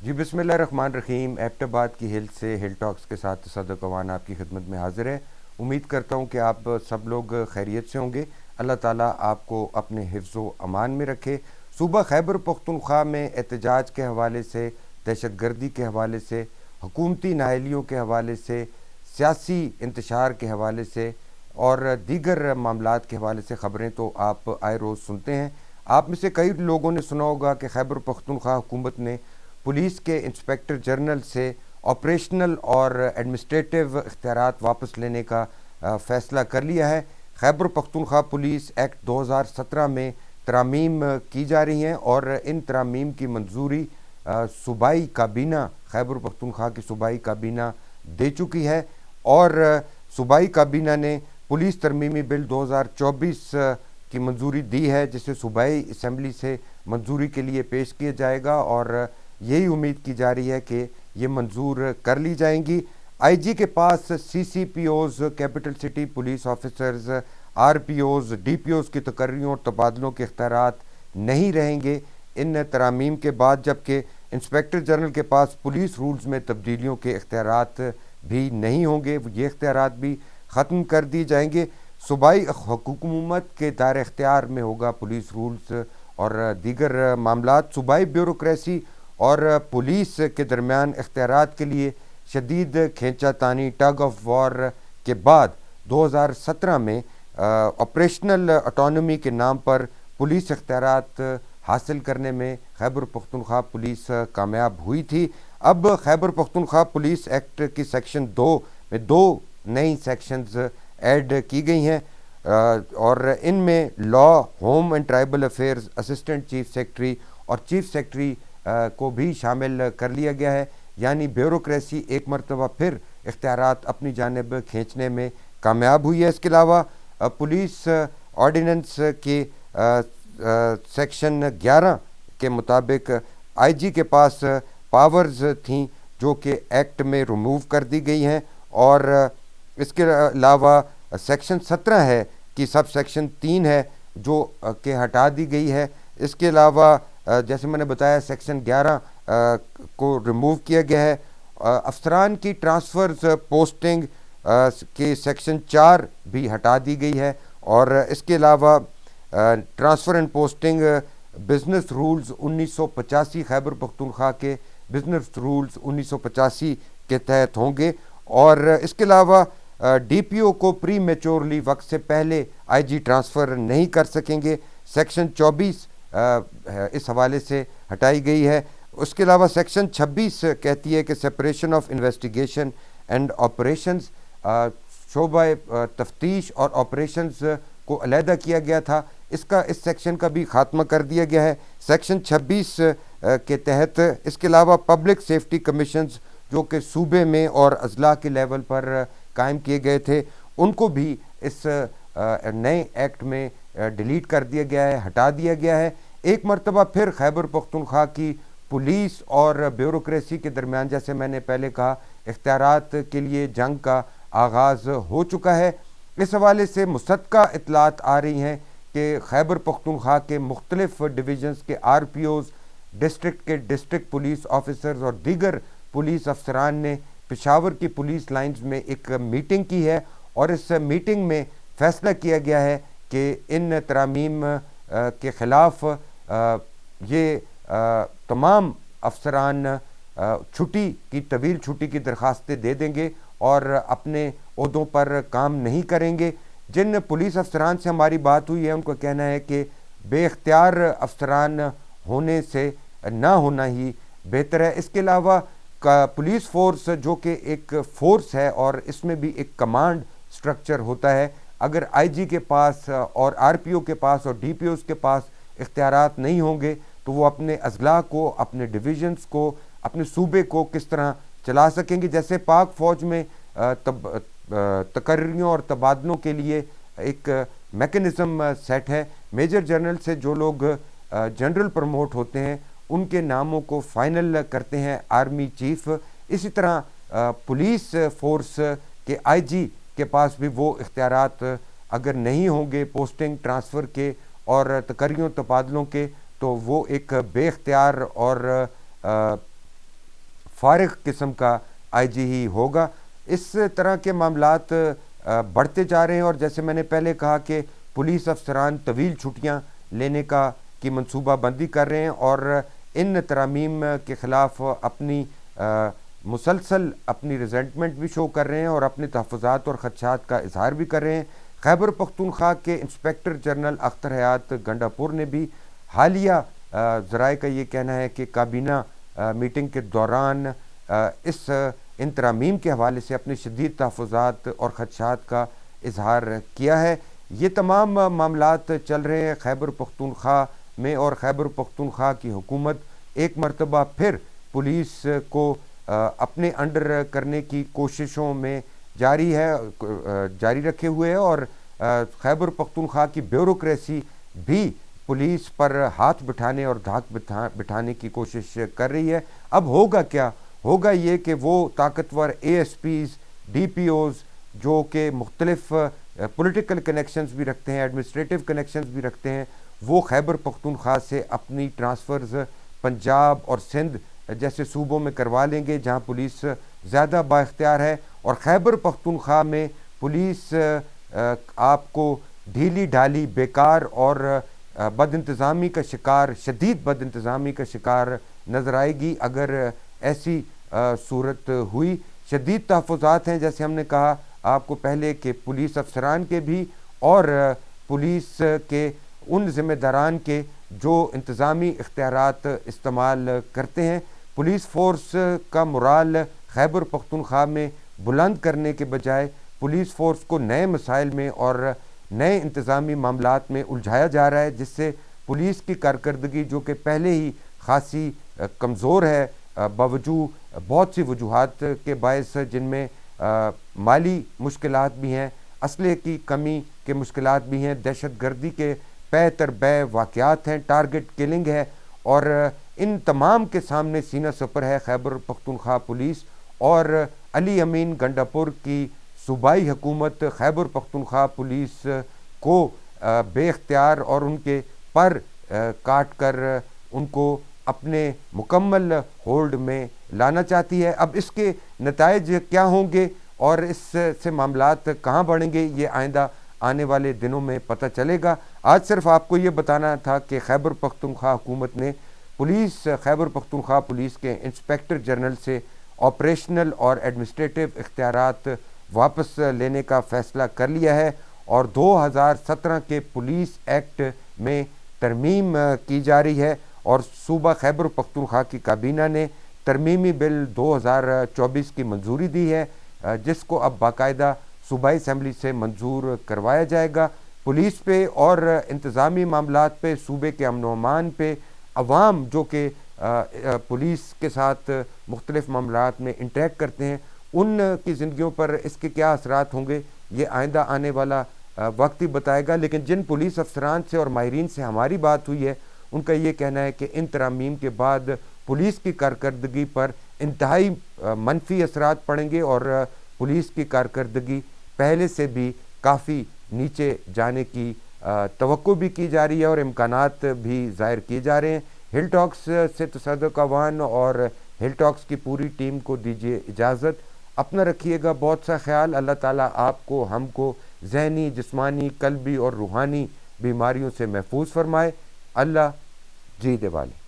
جی بسم اللہ الرحمن الرحیم۔ ایبٹ آباد کی ہل سے ہل ٹاکس کے ساتھ تصدق اوان آپ کی خدمت میں حاضر ہے۔ امید کرتا ہوں کہ آپ سب لوگ خیریت سے ہوں گے۔ اللہ تعالیٰ آپ کو اپنے حفظ و امان میں رکھے۔ صوبہ خیبر پختونخوا میں احتجاج کے حوالے سے، دہشت گردی کے حوالے سے، حکومتی نااہلیوں کے حوالے سے، سیاسی انتشار کے حوالے سے اور دیگر معاملات کے حوالے سے خبریں تو آپ آئے روز سنتے ہیں۔ آپ میں سے کئی لوگوں نے سنا ہوگا کہ خیبر پختونخوا حکومت نے پولیس کے انسپیکٹر جنرل سے آپریشنل اور ایڈمنسٹریٹو اختیارات واپس لینے کا فیصلہ کر لیا ہے۔ خیبر پختونخوا پولیس ایکٹ 2017 میں ترامیم کی جا رہی ہیں اور ان ترامیم کی منظوری صوبائی کابینہ، خیبر پختونخوا کی صوبائی کابینہ دے چکی ہے اور صوبائی کابینہ نے پولیس ترمیمی بل 2024 کی منظوری دی ہے، جسے صوبائی اسمبلی سے منظوری کے لیے پیش کیا جائے گا اور یہی امید کی جا رہی ہے کہ یہ منظور کر لی جائیں گی۔ آئی جی کے پاس C C P Os, capital city police officers, R P Os, D P Os کی تقرریوں اور تبادلوں کے اختیارات نہیں رہیں گے ان ترامیم کے بعد، جبکہ انسپیکٹر جنرل کے پاس پولیس رولز میں تبدیلیوں کے اختیارات بھی نہیں ہوں گے، یہ اختیارات بھی ختم کر دی جائیں گے۔ صوبائی حکومت کے دائرہ اختیار میں ہوگا پولیس رولز اور دیگر معاملات۔ صوبائی بیوروکریسی اور پولیس کے درمیان اختیارات کے لیے شدید کھینچا تانی ٹگ آف وار کے بعد 2017 میں آپریشنل اٹانومی کے نام پر پولیس اختیارات حاصل کرنے میں خیبر پختونخوا پولیس کامیاب ہوئی تھی۔ اب خیبر پختونخوا پولیس ایکٹ کی سیکشن 2 میں 2 نئی سیکشنز ایڈ کی گئی ہیں اور ان میں law, home and tribal affairs, assistant chief secretary اور چیف سیکرٹری کو بھی شامل کر لیا گیا ہے، یعنی بیوروکریسی ایک مرتبہ پھر اختیارات اپنی جانب کھینچنے میں کامیاب ہوئی ہے۔ اس کے علاوہ پولیس آرڈیننس کے سیکشن 11 کے مطابق آئی جی کے پاس پاورز تھیں جو کہ ایکٹ میں ریموو کر دی گئی ہیں اور اس کے علاوہ سیکشن 17 ہے کہ سب سیکشن 3 ہے جو کہ ہٹا دی گئی ہے۔ اس کے علاوہ جیسے میں نے بتایا سیکشن 11 کو ریموو کیا گیا ہے۔ افسران کی ٹرانسفرز پوسٹنگ کے سیکشن 4 بھی ہٹا دی گئی ہے اور اس کے علاوہ transfer and posting business rules 1985 Khyber Pakhtunkhwa کے بزنس رولز 1985 کے تحت ہوں گے اور اس کے علاوہ ڈی پی او کو پری میچورلی وقت سے پہلے آئی جی ٹرانسفر نہیں کر سکیں گے، سیکشن 24 اس حوالے سے ہٹائی گئی ہے۔ اس کے علاوہ سیکشن 26 کہتی ہے کہ separation of investigation and operations, شعبہ تفتیش اور آپریشنز کو علیحدہ کیا گیا تھا، اس سیکشن کا بھی خاتمہ کر دیا گیا ہے سیکشن 26 کے تحت۔ اس کے علاوہ پبلک سیفٹی کمیشنز جو کہ صوبے میں اور اضلاع کے لیول پر قائم کیے گئے تھے، ان کو بھی اس نئے ایکٹ میں ڈیلیٹ کر دیا گیا ہے، ہٹا دیا گیا ہے۔ ایک مرتبہ پھر خیبر پختونخوا کی پولیس اور بیوروکریسی کے درمیان، جیسے میں نے پہلے کہا، اختیارات کے لیے جنگ کا آغاز ہو چکا ہے۔ اس حوالے سے مصدقہ اطلاعات آ رہی ہیں کہ خیبر پختونخوا کے مختلف ڈویژنز کے آر پی اوز، ڈسٹرکٹ کے ڈسٹرکٹ پولیس آفیسرز اور دیگر پولیس افسران نے پشاور کی پولیس لائنز میں ایک میٹنگ کی ہے اور اس میٹنگ میں فیصلہ کیا گیا ہے کہ ان ترامیم کے خلاف یہ تمام افسران چھٹی کی، طویل چھٹی کی درخواستیں دے دیں گے اور اپنے عہدوں پر کام نہیں کریں گے۔ جن پولیس افسران سے ہماری بات ہوئی ہے ان کا کہنا ہے کہ بے اختیار افسران ہونے سے نہ ہونا ہی بہتر ہے۔ اس کے علاوہ پولیس فورس جو کہ ایک فورس ہے اور اس میں بھی ایک کمانڈ سٹرکچر ہوتا ہے، اگر آئی جی کے پاس اور آر پی او کے پاس اور ڈی پی اوز کے پاس اختیارات نہیں ہوں گے تو وہ اپنے اضلاع کو، اپنے ڈویژنز کو، اپنے صوبے کو کس طرح چلا سکیں گے۔ جیسے پاک فوج میں تقرریوں اور تبادلوں کے لیے ایک میکنزم سیٹ ہے، میجر جنرل سے جو لوگ جنرل پروموٹ ہوتے ہیں ان کے ناموں کو فائنل کرتے ہیں آرمی چیف۔ اسی طرح پولیس فورس کے آئی جی کے پاس بھی وہ اختیارات اگر نہیں ہوں گے پوسٹنگ، ٹرانسفر کے اور تقرریوں تبادلوں کے، تو وہ ایک بے اختیار اور فارغ قسم کا آئی جی ہی ہوگا۔ اس طرح کے معاملات بڑھتے جا رہے ہیں، اور جیسے میں نے پہلے کہا کہ پولیس افسران طویل چھٹیاں لینے کی منصوبہ بندی کر رہے ہیں، اور ان ترامیم کے خلاف اپنی مسلسل اپنی ریزنٹمنٹ بھی شو کر رہے ہیں اور اپنے تحفظات اور خدشات کا اظہار بھی کر رہے ہیں۔ خیبر پختونخوا کے انسپیکٹر جنرل اختر حیات گنڈا پور نے بھی حالیہ ذرائع کا یہ کہنا ہے کہ کابینہ میٹنگ کے دوران اس ان ترامیم کے حوالے سے اپنے شدید تحفظات اور خدشات کا اظہار کیا ہے۔ یہ تمام معاملات چل رہے ہیں خیبر پختونخوا میں، اور خیبر پختونخوا کی حکومت ایک مرتبہ پھر پولیس کو اپنے انڈر کرنے کی کوششوں میں جاری رکھے ہوئے ہے، اور خیبر پختونخوا کی بیوروکریسی بھی پولیس پر ہاتھ بٹھانے اور دھاک بٹھانے کی کوشش کر رہی ہے۔ اب ہوگا کیا؟ ہوگا یہ کہ وہ طاقتور A S Ps, D P Os, جو کہ مختلف پولیٹیکل کنیکشنز بھی رکھتے ہیں، ایڈمنسٹریٹو کنیکشنز بھی رکھتے ہیں، وہ خیبر پختونخوا سے اپنی ٹرانسفرز پنجاب اور سندھ جیسے صوبوں میں کروا لیں گے جہاں پولیس زیادہ با اختیار ہے، اور خیبر پختونخوا میں پولیس آپ کو ڈھیلی ڈھالی، بیکار اور بد انتظامی کا شکار، شدید بد انتظامی کا شکار نظر آئے گی اگر ایسی صورت ہوئی۔ شدید تحفظات ہیں، جیسے ہم نے کہا آپ کو پہلے، کہ پولیس افسران کے بھی اور پولیس کے ان ذمہ داران کے جو انتظامی اختیارات استعمال کرتے ہیں۔ پولیس فورس کا مرال خیبر پختونخوا میں بلند کرنے کے بجائے پولیس فورس کو نئے مسائل میں اور نئے انتظامی معاملات میں الجھایا جا رہا ہے، جس سے پولیس کی کارکردگی جو کہ پہلے ہی خاصی کمزور ہے، باوجود بہت سی وجوہات کے باعث، جن میں مالی مشکلات بھی ہیں، اسلحے کی کمی کے مشکلات بھی ہیں، دہشت گردی کے پے تر پے واقعات ہیں، ٹارگٹ کلنگ ہے، اور ان تمام کے سامنے سینہ سپر ہے خیبر پختونخوا پولیس، اور علی امین گنڈا پور کی صوبائی حکومت خیبر پختونخوا پولیس کو بے اختیار اور ان کے پر کاٹ کر ان کو اپنے مکمل ہولڈ میں لانا چاہتی ہے۔ اب اس کے نتائج کیا ہوں گے اور اس سے معاملات کہاں بڑھیں گے، یہ آئندہ آنے والے دنوں میں پتہ چلے گا۔ آج صرف آپ کو یہ بتانا تھا کہ خیبر پختونخوا حکومت نے خیبر پختونخوا پولیس کے انسپیکٹر جنرل سے آپریشنل اور ایڈمنسٹریٹو اختیارات واپس لینے کا فیصلہ کر لیا ہے، اور 2017 کے پولیس ایکٹ میں ترمیم کی جا رہی ہے، اور صوبہ خیبر پختونخوا کی کابینہ نے ترمیمی بل 2024 کی منظوری دی ہے، جس کو اب باقاعدہ صوبائی اسمبلی سے منظور کروایا جائے گا۔ پولیس پہ اور انتظامی معاملات پہ، صوبے کے امن و امان پہ، عوام جو کہ پولیس کے ساتھ مختلف معاملات میں انٹریکٹ کرتے ہیں، ان کی زندگیوں پر اس کے کیا اثرات ہوں گے، یہ آئندہ آنے والا وقت ہی بتائے گا۔ لیکن جن پولیس افسران سے اور ماہرین سے ہماری بات ہوئی ہے، ان کا یہ کہنا ہے کہ ان ترامیم کے بعد پولیس کی کارکردگی پر انتہائی منفی اثرات پڑیں گے، اور پولیس کی کارکردگی پہلے سے بھی کافی نیچے جانے کی توقع بھی کی جا رہی ہے، اور امکانات بھی ظاہر کیے جا رہے ہیں۔ ہل ٹاکس سے تصدق اوان اور ہل ٹاکس کی پوری ٹیم کو دیجیے اجازت۔ اپنا رکھیے گا بہت سا خیال۔ اللہ تعالیٰ آپ کو، ہم کو ذہنی، جسمانی، قلبی اور روحانی بیماریوں سے محفوظ فرمائے۔ اللہ جی دے والے۔